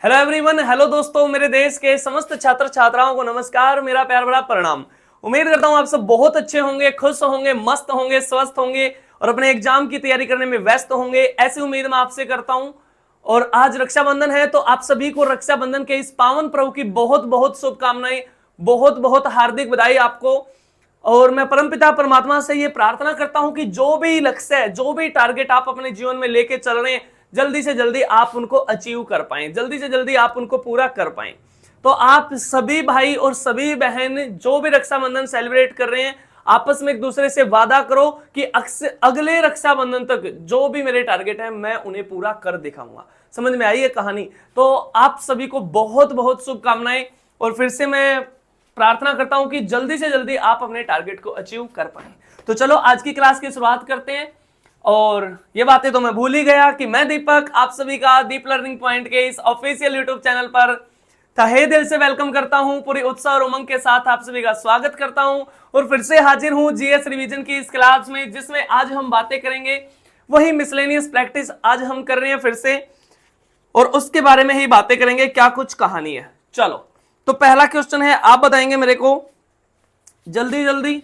Hello everyone, hello दोस्तों, मेरे देश के समस्त छात्र छात्राओं को नमस्कार, मेरा प्यार भरा प्रणाम। उम्मीद करता हूं आप सब बहुत अच्छे होंगे, खुश होंगे, मस्त होंगे, स्वस्थ होंगे और अपने एग्जाम की तैयारी करने में व्यस्त होंगे, ऐसी उम्मीद मैं आपसे करता हूं। और आज रक्षाबंधन है, तो आप सभी को रक्षाबंधन के इस पावन पर्व की बहुत बहुत शुभकामनाएं, बहुत बहुत हार्दिक बधाई आपको। और मैं परमपिता परमात्मा से ये प्रार्थना करता हूं कि जो भी लक्ष्य है, जो भी टारगेट आप अपने जीवन में लेके चल रहे हैं, जल्दी से जल्दी आप उनको अचीव कर पाएं, जल्दी से जल्दी आप उनको पूरा कर पाएं। तो आप सभी भाई और सभी बहन जो भी रक्षाबंधन सेलिब्रेट कर रहे हैं, आपस में एक दूसरे से वादा करो कि अगले रक्षाबंधन तक जो भी मेरे टारगेट है मैं उन्हें पूरा कर दिखाऊंगा। समझ में आई है कहानी? तो आप सभी को बहुत बहुत शुभकामनाएं और फिर से मैं प्रार्थना करता हूं कि जल्दी से जल्दी आप अपने टारगेट को अचीव कर पाएं। तो चलो आज की क्लास की शुरुआत करते हैं। और ये बातें तो मैं भूल ही गया कि मैं दीपक आप सभी का दीप लर्निंग पॉइंट के इस ऑफिशियल यूट्यूब चैनल पर तहे दिल से वेलकम करता हूं, पूरी उत्साह और उमंग के साथ आप सभी का स्वागत करता हूं और फिर से हाजिर हूं जीएस रिवीजन की इस क्लास में, जिसमें आज हम बातें करेंगे वही मिसलेनियस प्रैक्टिस आज हम कर रहे हैं फिर से, और उसके बारे में ही बातें करेंगे क्या कुछ कहानी है। चलो, तो पहला क्वेश्चन है, आप बताएंगे मेरे को जल्दी जल्दी।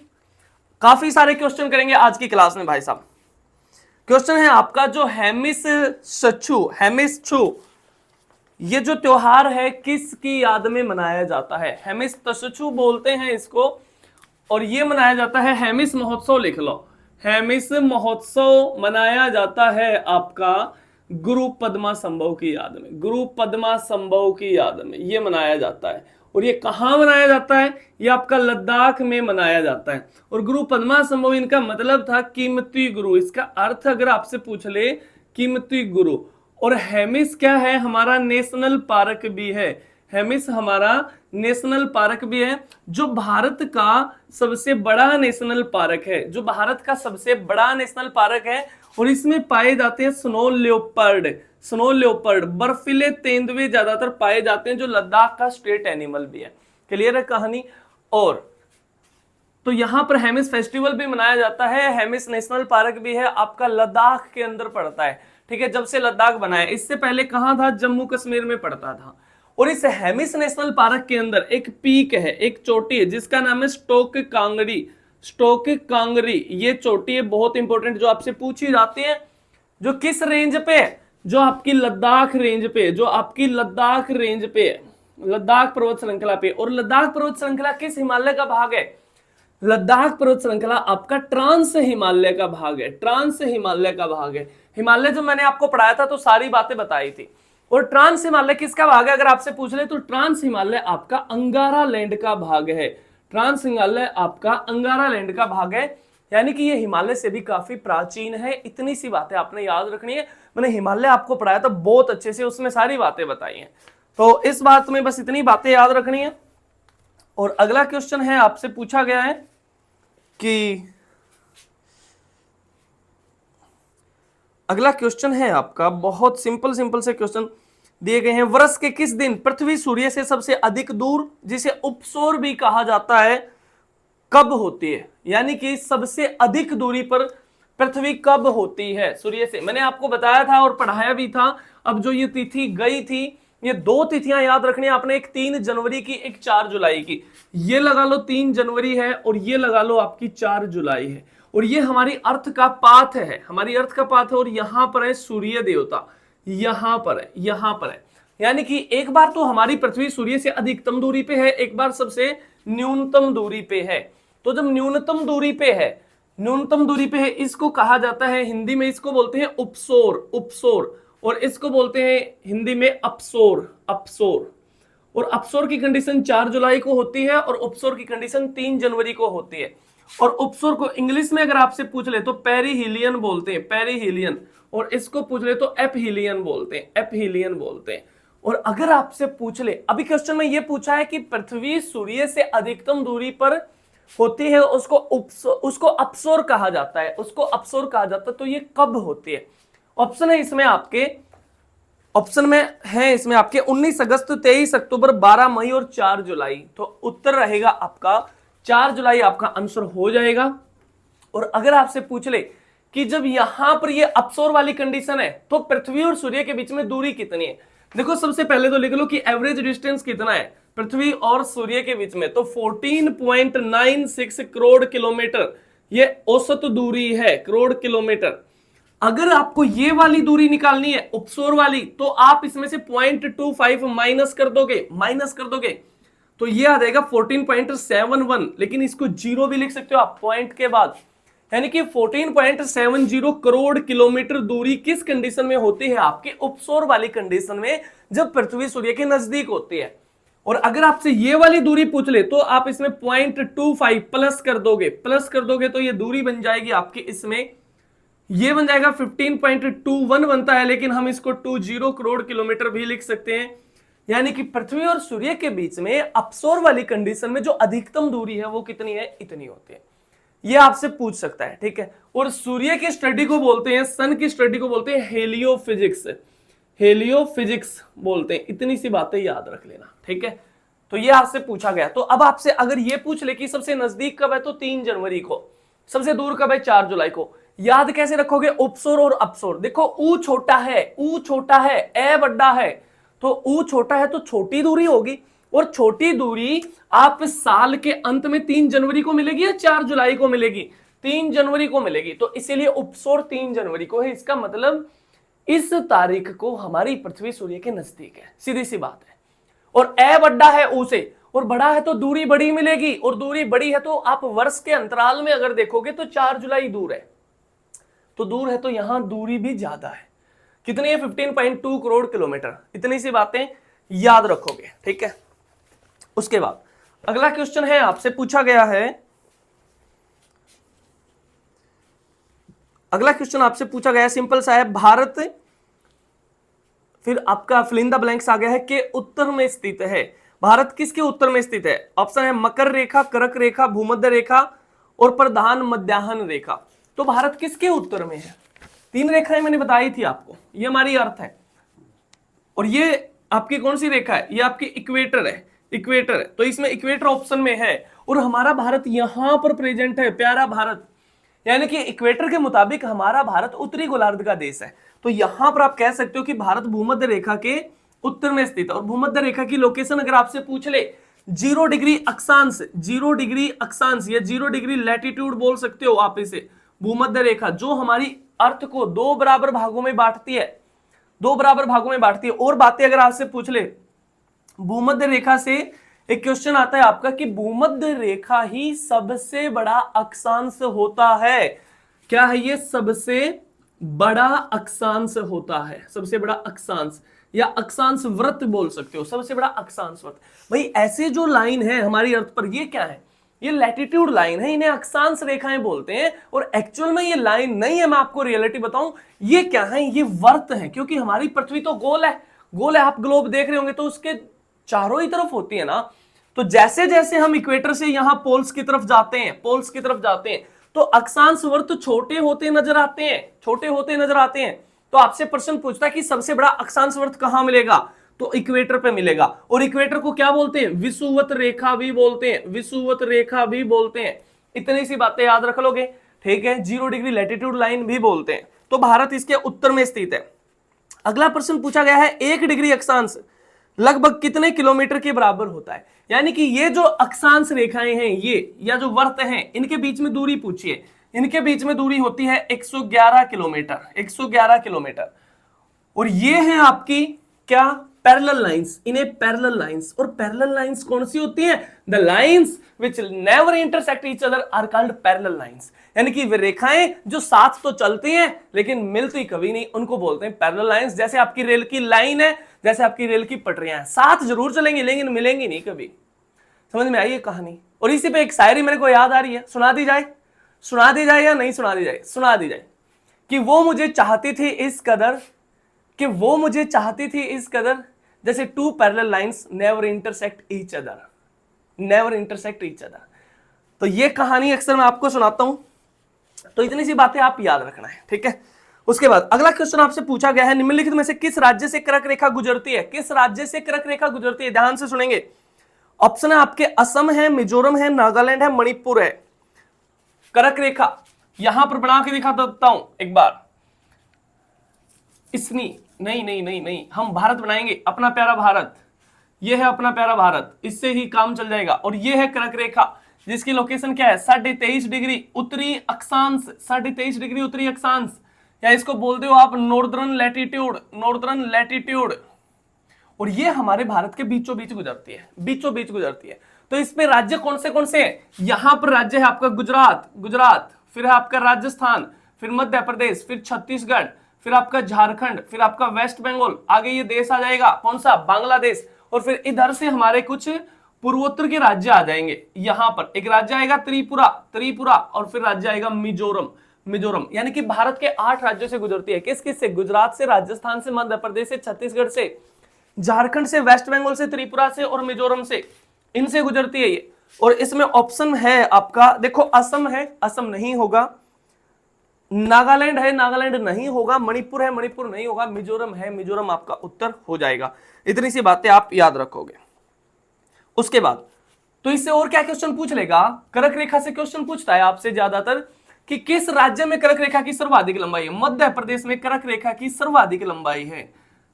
काफी सारे क्वेश्चन करेंगे आज की क्लास में भाई साहब। क्वेश्चन है आपका, जो हेमिस छु ये जो त्योहार है किसकी याद में मनाया जाता है? हेमिस तशु बोलते हैं इसको, और ये मनाया जाता है, हेमिस महोत्सव लिख लो, हेमिस महोत्सव मनाया जाता है आपका गुरु पद्मा संभव की याद में, गुरु पद्मा संभव की याद में ये मनाया जाता है। और ये कहाँ मनाया जाता है? ये आपका लद्दाख में मनाया जाता है। और गुरु पद्मा संभव इनका मतलब था कीमती गुरु, इसका अर्थ अगर आपसे पूछ ले कीमती गुरु। और हेमिस क्या है? हमारा नेशनल पार्क भी है, हेमिस हमारा नेशनल पार्क भी है, जो भारत का सबसे बड़ा नेशनल पार्क है, जो भारत का सबसे बड़ा नेशनल पार्क है। और इसमें पाए जाते हैं स्नो लेपर्ड, स्नो लेपर्ड बर्फीले तेंदुए ज्यादातर पाए जाते हैं, जो लद्दाख का स्टेट एनिमल भी है। क्लियर है कहानी? और तो यहां पर हेमिस फेस्टिवल भी मनाया जाता है, हेमिस नेशनल पार्क भी है, आपका लद्दाख के अंदर पड़ता है। ठीक है, जब से लद्दाख बना है, इससे पहले कहां था? जम्मू कश्मीर में पड़ता था। और इस हेमिस नेशनल पार्क के अंदर एक पीक है, एक चोटी है, जिसका नाम है स्टोक कांगड़ी, स्टोक कांगड़ी। ये चोटी है बहुत इंपॉर्टेंट, जो आपसे पूछी जाती है, जो किस रेंज पे? जो आपकी लद्दाख रेंज पे, जो आपकी लद्दाख रेंज पे, लद्दाख पर्वत श्रृंखला पे। और लद्दाख पर्वत श्रृंखला किस हिमालय का भाग है? लद्दाख पर्वत श्रृंखला आपका ट्रांस हिमालय का भाग है, ट्रांस हिमालय का भाग है। हिमालय जो मैंने आपको पढ़ाया था तो सारी बातें बताई थी। और ट्रांस हिमालय किसका भाग है अगर आपसे पूछ ले? तो ट्रांस हिमालय आपका अंगारा लैंड का भाग है, ट्रांस हिमालय आपका अंगारा लैंड का भाग है। यानी कि ये हिमालय से भी काफी प्राचीन है। इतनी सी बातें आपने याद रखनी है। मैंने हिमालय आपको पढ़ाया था बहुत अच्छे से, उसमें सारी बातें बताई हैं, तो इस बात में बस इतनी बातें याद रखनी है। और अगला क्वेश्चन है, आपसे पूछा गया है कि अगला क्वेश्चन है आपका, बहुत सिंपल सिंपल से क्वेश्चन दिए गए हैं। वर्ष के किस दिन पृथ्वी सूर्य से सबसे अधिक दूर, जिसे उपसौर भी कहा जाता है, कब होती है? यानी कि सबसे अधिक दूरी पर पृथ्वी कब होती है सूर्य से? मैंने आपको बताया था और पढ़ाया भी था। अब जो ये तिथि गई थी, ये दो तिथियां याद रखनी है आपने, एक 3 जनवरी की, एक 4 जुलाई की। ये लगा लो 3 जनवरी है और ये लगा लो आपकी 4 जुलाई है। और ये हमारी अर्थ का पाथ है, हमारी अर्थ का पाथ है। और यहां पर है सूर्य देवता, यहां पर है, यहां पर है। यानी कि एक बार तो हमारी पृथ्वी सूर्य से अधिकतम दूरी पे है, एक बार सबसे न्यूनतम दूरी पे है। तो जब न्यूनतम दूरी पे है, न्यूनतम दूरी पे है, इसको कहा जाता है हिंदी में, इसको बोलते हैं उपसौर, उपसौर। और इसको बोलते हैं हिंदी में अपसौर, अपसौर। और अपसौर की कंडीशन 4 जुलाई को होती है और उपसौर की कंडीशन 3 जनवरी को होती है। और उपसौर को इंग्लिश में अगर आपसे पूछ ले तो पेरीहिलियन बोलते हैं, पेरीहिलियन। और इसको पूछ ले तो एपहिलियन बोलते हैं, एपहिलियन बोलते हैं। और अगर आपसे पूछ ले, अभी क्वेश्चन में ये पूछा है कि पृथ्वी सूर्य से अधिकतम दूरी पर होती है, उसको अपसौर कहा जाता है, उसको अपसौर कहा जाता है। तो ये कब होती है? ऑप्शन है इसमें आपके, ऑप्शन में है इसमें आपके 19 अगस्त, 23 अक्टूबर, 12 मई और 4 जुलाई। तो उत्तर रहेगा आपका 4 जुलाई, आपका आंसर हो जाएगा। और अगर आपसे पूछ ले कि जब यहां पर ये अपसौर वाली कंडीशन है तो पृथ्वी और सूर्य के बीच में दूरी कितनी है, देखो सबसे पहले तो लिख लो कि एवरेज डिस्टेंस कितना है पृथ्वी और सूर्य के बीच में, तो 14.96 करोड़ किलोमीटर ये औसत दूरी है, करोड़ किलोमीटर। अगर आपको ये वाली दूरी निकालनी है उपसौर वाली, तो आप इसमें से 0.25 माइनस कर दोगे तो ये आ जाएगा 14.71, लेकिन इसको जीरो भी लिख सकते हो आप पॉइंट के बाद, यानी कि 14.70 करोड़ किलोमीटर दूरी किस कंडीशन में होती है, आपके उपसौर वाली कंडीशन में, जब पृथ्वी सूर्य के नजदीक होती है। और अगर आपसे ये वाली दूरी पूछ ले तो आप इसमें 0.25 प्लस कर दोगे तो ये दूरी बन जाएगी आपकी, इसमें ये बन जाएगा 15.21 बनता है, लेकिन हम इसको 20 करोड़ किलोमीटर भी लिख सकते हैं। यानी कि पृथ्वी और सूर्य के बीच में अपसौर वाली कंडीशन में जो अधिकतम दूरी है वो कितनी है, इतनी होती है। ये आपसे पूछ सकता है, ठीक है। और सूर्य की स्टडी को बोलते हैं, सन की स्टडी को बोलते हैं हेलियोफिजिक्स, हेलियोफिजिक्स बोलते हैं। इतनी सी बातें याद रख लेना, ठीक है। तो ये आपसे पूछा गया। तो अब आपसे अगर ये पूछ ले कि सबसे नजदीक कब है, तो 3 जनवरी को, सबसे दूर कब है, 4 जुलाई को। याद कैसे रखोगे, उपसौर और अपसौर। देखो ऊ छोटा है, ए बड़ा है, तो ऊ छोटा है तो छोटी दूरी होगी, और छोटी दूरी आप साल के अंत में 3 जनवरी को मिलेगी या 4 जुलाई को मिलेगी, 3 जनवरी को मिलेगी, तो इसीलिए उपसौर 3 जनवरी को है। इसका मतलब इस तारीख को हमारी पृथ्वी सूर्य के नजदीक है, सीधी सी बात है। और ए बड़ा है ऊ से, और बड़ा है तो दूरी बड़ी मिलेगी, और दूरी बड़ी है तो आप वर्ष के अंतराल में अगर देखोगे तो 4 जुलाई दूर है, तो दूर है तो यहां दूरी भी ज्यादा है। कितनी है, 15.2 करोड़ किलोमीटर। इतनी सी बातें याद रखोगे, ठीक है। उसके बाद अगला क्वेश्चन है, आपसे पूछा गया है, अगला क्वेश्चन आपसे पूछा गया है, सिंपल सा है। भारत, फिर आपका फिल इन द ब्लैंक्स आ गया है, के उत्तर में स्थित है। भारत किसके उत्तर में स्थित है? ऑप्शन है मकर रेखा, कर्क रेखा, भूमध्य रेखा और प्रधान मध्याह्न रेखा। तो भारत किसके उत्तर में है? 3 रेखाएं मैंने बताई थी आपको, ये हमारी अर्थ है, और ये आपकी कौन सी रेखा है? ये आपकी इक्वेटर है, इक्वेटर है। तो इसमें इक्वेटर ऑप्शन में है, और हमारा भारत यहां पर प्रेजेंट है, प्यारा भारत। यानी कि इक्वेटर के मुताबिक हमारा भारत उत्तरी गोलार्ध का देश है। तो यहां पर आप कह सकते हो कि भारत भूमध्य रेखा के उत्तर में स्थित है। और भूमध्य रेखा की लोकेशन अगर आपसे पूछ ले, 0 डिग्री अक्षांश, 0 डिग्री अक्षांश या 0 डिग्री लैटिट्यूड बोल सकते हो आप इसे, भूमध्य रेखा, जो हमारी अर्थ को 2 बराबर भागों में बांटती है, 2 बराबर भागों में बांटती है। और बातें अगर आपसे पूछ ले, भूमध्य रेखा से एक क्वेश्चन आता है आपका कि भूमध्य रेखा ही सबसे बड़ा अक्षांश होता है। क्या है ये? सबसे बड़ा अक्षांश होता है, सबसे बड़ा अक्षांश, या अक्षांश व्रत बोल सकते हो, सबसे बड़ा अक्षांश व्रत। भाई ऐसे जो लाइन है हमारी अर्थ पर, ये क्या है? ये लैटिट्यूड लाइन है, इन्हें अक्षांश रेखाएं बोलते हैं। और एक्चुअल में ये लाइन नहीं है, मैं आपको रियलिटी बताऊं, ये क्या है? ये वर्त है, क्योंकि हमारी पृथ्वी तो गोल है, गोल है। आप ग्लोब देख रहे होंगे तो उसके चारों ही तरफ होती है ना। तो जैसे जैसे हम इक्वेटर से यहां पोल्स की तरफ जाते हैं, पोल्स की तरफ जाते हैं, तो अक्षांश वर्त छोटे होते नजर आते हैं, छोटे होते नजर आते हैं। तो आपसे प्रश्न पूछता है कि सबसे बड़ा अक्षांश वर्त कहां मिलेगा? तो इक्वेटर पे मिलेगा। और इक्वेटर को क्या बोलते हैं? विषुवत रेखा भी बोलते हैं, विषुवत रेखा भी बोलते हैं। इतनी सी बातें याद रख लोगे, ठीक है। 0 डिग्री लैटिट्यूड लाइन भी बोलते हैं। तो भारत इसके उत्तर में स्थित है। अगला प्रश्न पूछा गया है, 1 डिग्री अक्षांश लगभग कितने किलोमीटर के बराबर होता है? यानी कि ये जो अक्षांश रेखाएं हैं, ये या जो वर्त हैं, इनके बीच में दूरी पूछिए। इनके बीच में दूरी होती है 111 किलोमीटर, 111 किलोमीटर। और ये है आपकी क्या? पैरेलल लाइंस, इन्हें पैरेलल लाइंस। और पैरेलल लाइंस कौन सी होती हैं? The lines which never intersect each other are called parallel lines. यानी कि वे रेखाएं जो साथ तो चलती हैं लेकिन मिलती कभी नहीं, उनको बोलते हैं पैरेलल लाइंस। जैसे आपकी रेल की लाइन है, जैसे आपकी रेल की पटरियां हैं, साथ जरूर चलेंगी लेकिन मिलेंगी नहीं कभी। समझ में आई ये कहानी? और इसी पे एक शायरी मेरे को याद आ रही है, सुना दी जाए? सुना दी जाए या नहीं सुना दी जाए? सुना दी जाए। कि वो मुझे चाहती थी इस कदर, कि वो मुझे चाहती थी इस कदर, जैसे 2 parallel lines never intersect each other, never intersect each other. तो ये कहानी अक्सर मैं आपको सुनाता हूं, तो इतनी सी बातें आप याद रखना है, ठीक है। उसके बाद अगला क्वेश्चन आपसे पूछा गया है, निम्नलिखित में से किस राज्य से कर्क रेखा गुजरती है? किस राज्य से कर्क रेखा गुजरती है? ध्यान से सुनेंगे। ऑप्शन है आपके असम है, मिजोरम है, नागालैंड है, मणिपुर है। कर्क रेखा यहां पर बना के दिखा देता हूं एक बार। इसनी नहीं नहीं नहीं नहीं, हम भारत बनाएंगे, अपना प्यारा भारत। ये है अपना प्यारा भारत, इससे ही काम चल जाएगा। और ये है कर्क रेखा जिसकी लोकेशन क्या है 23.5 डिग्री उत्तरी अक्षांश, 23.5 डिग्री उत्तरी अक्षांश, या इसको बोलते हो आप नॉर्दर्न लैटिट्यूड, नॉर्दर्न लैटिट्यूड। और ये हमारे भारत के बीचों बीच गुजरती है, बीचों बीच गुजरती है। तो इसमें राज्य कौन से हैं? यहां पर राज्य है आपका गुजरात, फिर है आपका राजस्थान, फिर मध्य प्रदेश, फिर छत्तीसगढ़, फिर आपका झारखंड, फिर आपका वेस्ट बंगाल, आगे ये देश आ जाएगा कौन सा बांग्लादेश, और फिर इधर से हमारे कुछ पूर्वोत्तर के राज्य आ जाएंगे। यहां पर एक राज्य आएगा त्रिपुरा, और फिर राज्य आएगा मिजोरम। यानी कि भारत के 8 राज्यों से गुजरती है। किस किस से? गुजरात से, राजस्थान से, मध्य प्रदेश से, छत्तीसगढ़ से, झारखंड से, वेस्ट बंगाल से, त्रिपुरा से और मिजोरम से, इनसे गुजरती है ये। और इसमें ऑप्शन है आपका, देखो असम है, असम नहीं होगा, नागालैंड है, नागालैंड नहीं होगा, मणिपुर है, मणिपुर नहीं होगा, मिजोरम है, मिजोरम आपका उत्तर हो जाएगा। इतनी सी बातें आप याद रखोगे। उसके बाद तो इससे और क्या क्वेश्चन पूछ लेगा? कर्क रेखा से क्वेश्चन पूछता है आपसे ज्यादातर कि किस राज्य में कर्क रेखा की सर्वाधिक लंबाई है? मध्य प्रदेश में कर्क रेखा की सर्वाधिक लंबाई है।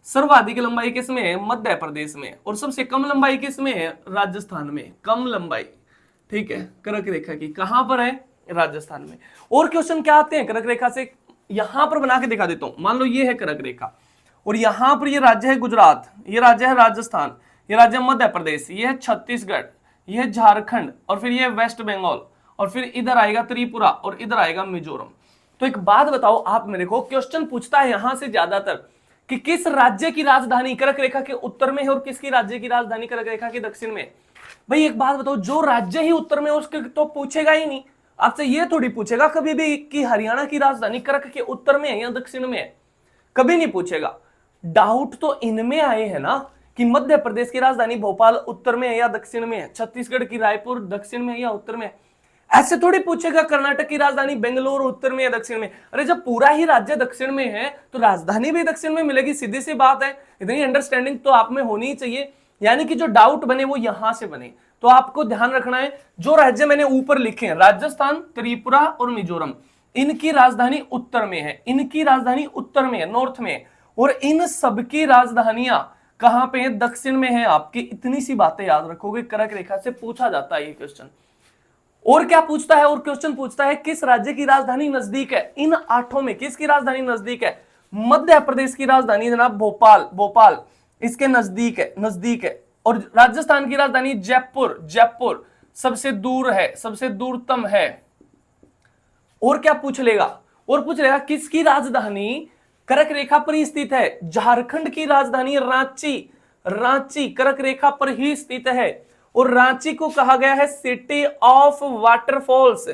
सर्वाधिक लंबाई किसमें है? मध्य प्रदेश में। और सबसे कम लंबाई किसमें है? राजस्थान में। कम लंबाई, ठीक है, कर्क रेखा की कहां पर है? राजस्थान में। और क्वेश्चन क्या आते हैं कर्क रेखा से? यहां पर बना के दिखा देता हूं। मान लो ये है कर्क रेखा और यहां पर ये राज्य है गुजरात, ये राज्य है राजस्थान, ये राज्य मध्य प्रदेश, ये है छत्तीसगढ़, ये है झारखंड, और फिर ये वेस्ट बंगाल, और फिर इधर आएगा त्रिपुरा और इधर आएगा मिजोरम। तो एक बात बताओ आप मेरे को, क्वेश्चन पूछता है यहां से ज्यादातर कि किस राज्य की राजधानी कर्क रेखा के उत्तर में है और किसकी राज्य की राजधानी कर्क रेखा के दक्षिण में। भाई एक बात बताओ, जो राज्य ही उत्तर में उसके तो पूछेगा ही नहीं, आपसे ये थोड़ी पूछेगा कभी भी कि हरियाणा की राजधानी कर्क के उत्तर में है या दक्षिण में है, कभी नहीं पूछेगा। डाउट तो इनमें आए हैं ना कि मध्य प्रदेश की राजधानी भोपाल उत्तर में है या दक्षिण में है, छत्तीसगढ़ की रायपुर दक्षिण में है या उत्तर में है। ऐसे थोड़ी पूछेगा कर्नाटक की राजधानी बेंगलुरु उत्तर में या दक्षिण में। अरे जब पूरा ही राज्य दक्षिण में है तो राजधानी भी दक्षिण में मिलेगी, सीधी सी बात है। इतनी अंडरस्टैंडिंग तो आप में होनी ही चाहिए। यानी कि जो डाउट बने वो यहां से बने। तो आपको ध्यान रखना है, जो राज्य मैंने ऊपर लिखे हैं राजस्थान, त्रिपुरा और मिजोरम, इनकी राजधानी उत्तर में है, इनकी राजधानी उत्तर में है, नॉर्थ में है, और इन सबकी राजधानियां कहां पे है? दक्षिण में है आपकी। इतनी सी बातें याद रखोगे, कर्क रेखा से पूछा जाता है ये क्वेश्चन। और क्या पूछता है? और क्वेश्चन पूछता है किस राज्य की राजधानी नजदीक है? इन 8 में किसकी राजधानी नजदीक है? मध्य प्रदेश की राजधानी जनाब भोपाल इसके नजदीक है। और राजस्थान की राजधानी जयपुर सबसे दूर है, सबसे दूरतम है। और क्या पूछ लेगा? और पूछ लेगा किसकी राजधानी कर्क रेखा पर ही स्थित है? झारखंड की राजधानी रांची कर्क रेखा पर ही स्थित है। और रांची को कहा गया है city of waterfalls,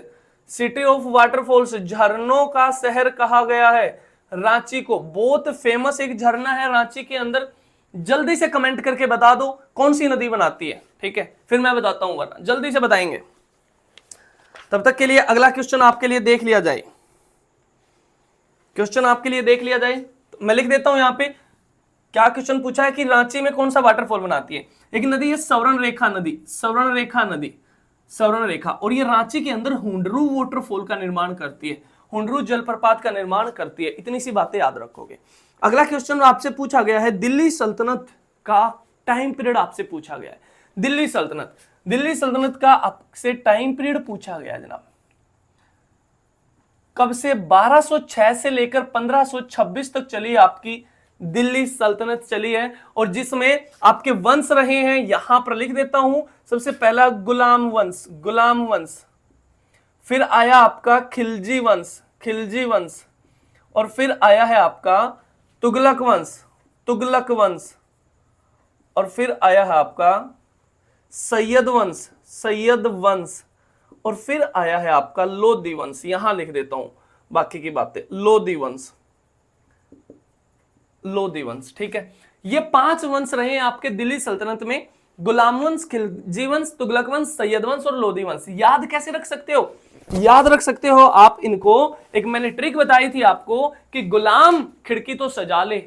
city of waterfalls, झरनों का शहर कहा गया है रांची को। बहुत फेमस एक झरना है रांची के अंदर। जल्दी से कमेंट करके बता दो कौन सी नदी बनाती है, ठीक है, फिर मैं बताता हूं, वरना जल्दी से बताएंगे। तब तक के लिए अगला क्वेश्चन आपके लिए देख लिया जाए, क्वेश्चन आपके लिए देख लिया जाए। तो मैं लिख देता हूं यहां पे क्या क्वेश्चन पूछा है कि रांची में कौन सा वाटरफॉल बनाती है। एक नदी है सवर्ण रेखा, और ये रांची के अंदर हुंडरू वाटरफॉल का निर्माण करती है, हुंडरू जलप्रपात का निर्माण करती है। इतनी सी बातें याद रखोगे। अगला क्वेश्चन आपसे पूछा गया है दिल्ली सल्तनत का टाइम पीरियड आपसे पूछा गया है। दिल्ली सल्तनत का आपसे टाइम पीरियड पूछा गया जनाब। कब से? 1206 से लेकर 1526 तक चली आपकी दिल्ली सल्तनत चली है, और जिसमें आपके वंश रहे हैं, यहां पर लिख देता हूं। सबसे पहला गुलाम वंश, फिर आया आपका खिलजी वंश, और फिर आया है आपका तुगलक वंश, और फिर आया है आपका सैयद वंश, और फिर आया है आपका लोधी वंश। यहां लिख देता हूं बाकी की बातें। लोधी वंश, ठीक है। ये 5 वंश रहे हैं आपके दिल्ली सल्तनत में, गुलाम वंश, खिलजी वंश, तुगलक वंश, सैयद वंश और लोधी वंश। याद कैसे रख सकते हो? याद रख सकते हो आप इनको। एक मैंने ट्रिक बताई थी आपको कि गुलाम खिड़की तो सजा ले,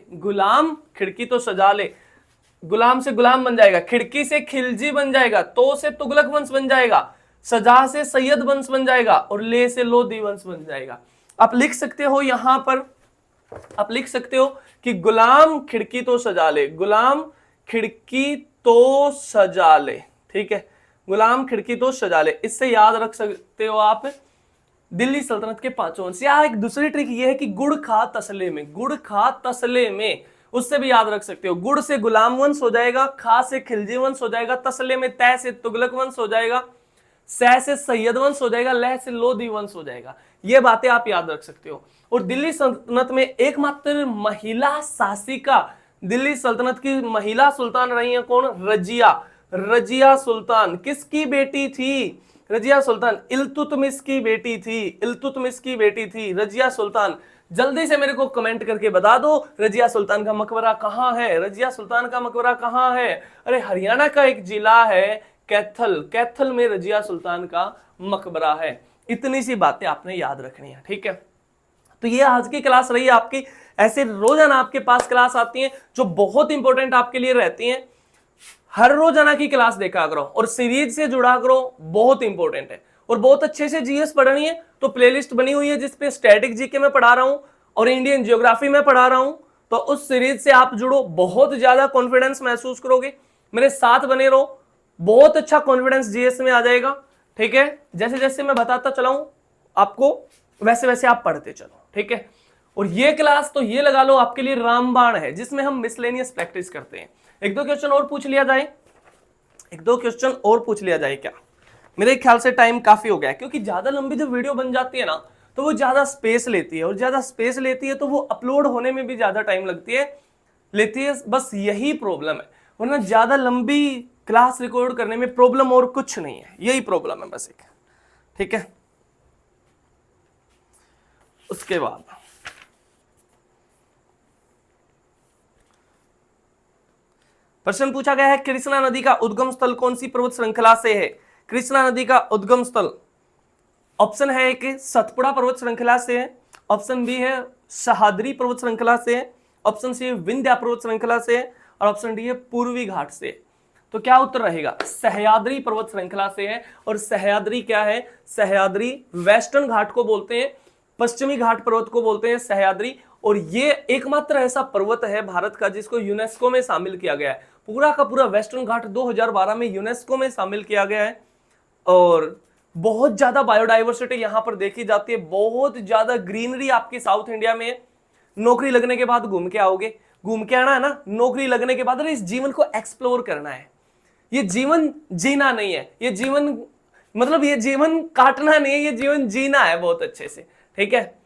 गुलाम से गुलाम बन जाएगा, खिड़की से खिलजी बन जाएगा, तो से तुगलक वंश बन जाएगा, सजा से सैयद वंश बन जाएगा, और ले से लोधी वंश बन जाएगा। आप लिख सकते हो यहां पर आप लिख सकते हो कि गुलाम खिड़की तो सजा ले, गुलाम खिड़की तो सजा ले, ठीक है, गुलाम खिड़की तो सजा ले। इससे याद रख सकते हो आप दिल्ली सल्तनत के पांचों वंश। या एक दूसरी ट्रिक ये है कि गुड़ खा तसले में, गुड़ खा तसले में, उससे भी याद रख सकते हो। गुड़ से गुलाम वंश हो जाएगा, खा से खिलजी वंश हो जाएगा, तसले में तय से तुगलक वंश हो जाएगा, सह से सैयद वंश हो जाएगा, लह से लोधी वंश हो जाएगा। ये बातें आप याद रख सकते हो। और दिल्ली सल्तनत में एकमात्र महिला शासिका, दिल्ली सल्तनत की महिला सुल्तान रही है कौन? रजिया, रजिया सुल्तान। किसकी बेटी थी? रजिया सुल्तान इल्तुतमिश की बेटी थी, इल्तुतमिश की बेटी थी रजिया सुल्तान। जल्दी से मेरे को कमेंट करके बता दो रजिया सुल्तान का मकबरा कहां है, रजिया सुल्तान का मकबरा कहां है? अरे हरियाणा का एक जिला है कैथल, कैथल में रजिया सुल्तान का मकबरा है। इतनी सी बातें आपने याद रखनी है, ठीक है। तो ये आज की क्लास रही आपकी। ऐसे रोजाना आपके पास क्लास आती है जो बहुत इंपॉर्टेंट आपके लिए रहती हैं। हर रोजाना की क्लास देखा करो और सीरीज से जुड़ा करो, बहुत इंपॉर्टेंट है। और बहुत अच्छे से जीएस पढ़नी है तो प्लेलिस्ट बनी हुई है जिसपे स्टैटिक जीके में पढ़ा रहा हूं और इंडियन ज्योग्राफी में पढ़ा रहा हूं। तो उस सीरीज से आप जुड़ो, बहुत ज्यादा कॉन्फिडेंस महसूस करोगे। मेरे साथ बने रहो, बहुत अच्छा कॉन्फिडेंस जीएस में आ जाएगा, ठीक है। जैसे जैसे मैं बताता चलाऊं आपको वैसे वैसे आप पढ़ते चलो, ठीक है। और ये क्लास तो ये लगा लो आपके लिए रामबाण है जिसमें हम मिसलेनियस प्रैक्टिस करते हैं। एक दो क्वेश्चन और पूछ लिया जाए, एक दो क्वेश्चन और पूछ लिया जाए क्या? मेरे ख्याल से टाइम काफी हो गया है, क्योंकि ज्यादा लंबी जो वीडियो बन जाती है ना तो वो ज्यादा स्पेस लेती है, और ज्यादा स्पेस लेती है तो वो अपलोड होने में भी ज्यादा टाइम लेती है। बस यही प्रॉब्लम है, वरना ज्यादा लंबी क्लास रिकॉर्ड करने में प्रॉब्लम और कुछ नहीं है, यही प्रॉब्लम है बस एक, ठीक है। उसके बाद प्रश्न पूछा गया है कृष्णा नदी का उद्गम स्थल कौन सी पर्वत श्रृंखला से है? कृष्णा नदी का उद्गम स्थल ऑप्शन है एक सतपुड़ा पर्वत श्रृंखला से है, ऑप्शन बी है सह्याद्री पर्वत श्रृंखला से है, ऑप्शन सी विंध्या पर्वत श्रृंखला से है, और ऑप्शन डी है पूर्वी घाट से। तो क्या उत्तर रहेगा? सह्याद्री पर्वत श्रृंखला से है। और सह्याद्री क्या है? सह्याद्री वेस्टर्न घाट को बोलते हैं, पश्चिमी घाट पर्वत को बोलते हैं सह्याद्री। और ये एकमात्र ऐसा पर्वत है भारत का जिसको यूनेस्को में शामिल किया गया है। पूरा का पूरा वेस्टर्न घाट 2012 में यूनेस्को में शामिल किया गया है। और बहुत ज्यादा बायोडाइवर्सिटी यहां पर देखी जाती है, बहुत ज्यादा ग्रीनरी आपकी साउथ इंडिया में है। नौकरी लगने के बाद घूम के आओगे, घूम के आना है ना, नौकरी लगने के बाद अरे इस जीवन को एक्सप्लोर करना है। ये जीवन जीना नहीं है, ये जीवन मतलब ये जीवन काटना नहीं है, ये जीवन जीना है बहुत अच्छे से, ठीक है।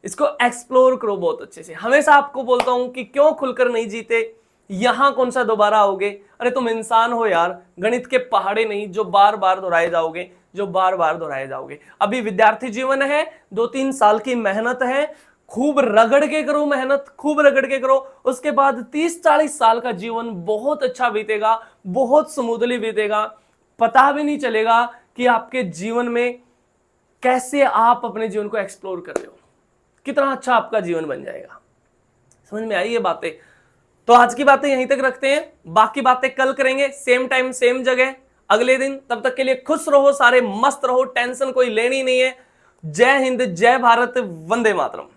इसको एक्सप्लोर करो बहुत अच्छे से। हमेशा आपको बोलता हूं कि क्यों खुलकर नहीं जीते, यहां कौन सा दोबारा आओगे? अरे तुम इंसान हो यार, गणित के पहाड़े नहीं जो बार बार दोहराए जाओगे, जो बार बार दोहराए जाओगे। अभी विद्यार्थी जीवन है, 2-3 साल की मेहनत है, खूब रगड़ के करो मेहनत, खूब रगड़ के करो। उसके बाद 30-40 साल का जीवन बहुत अच्छा बीतेगा, बहुत स्मूथली बीतेगा। पता भी नहीं चलेगा कि आपके जीवन में कैसे आप अपने जीवन को एक्सप्लोर कर रहे हो, कितना अच्छा आपका जीवन बन जाएगा। समझ में आई ये बातें? तो आज की बातें यहीं तक रखते हैं, बाकी बातें कल करेंगे, सेम टाइम सेम जगह अगले दिन। तब तक के लिए खुश रहो, सारे मस्त रहो, टेंशन कोई लेनी नहीं है। जय हिंद, जय भारत, वंदे मातरम।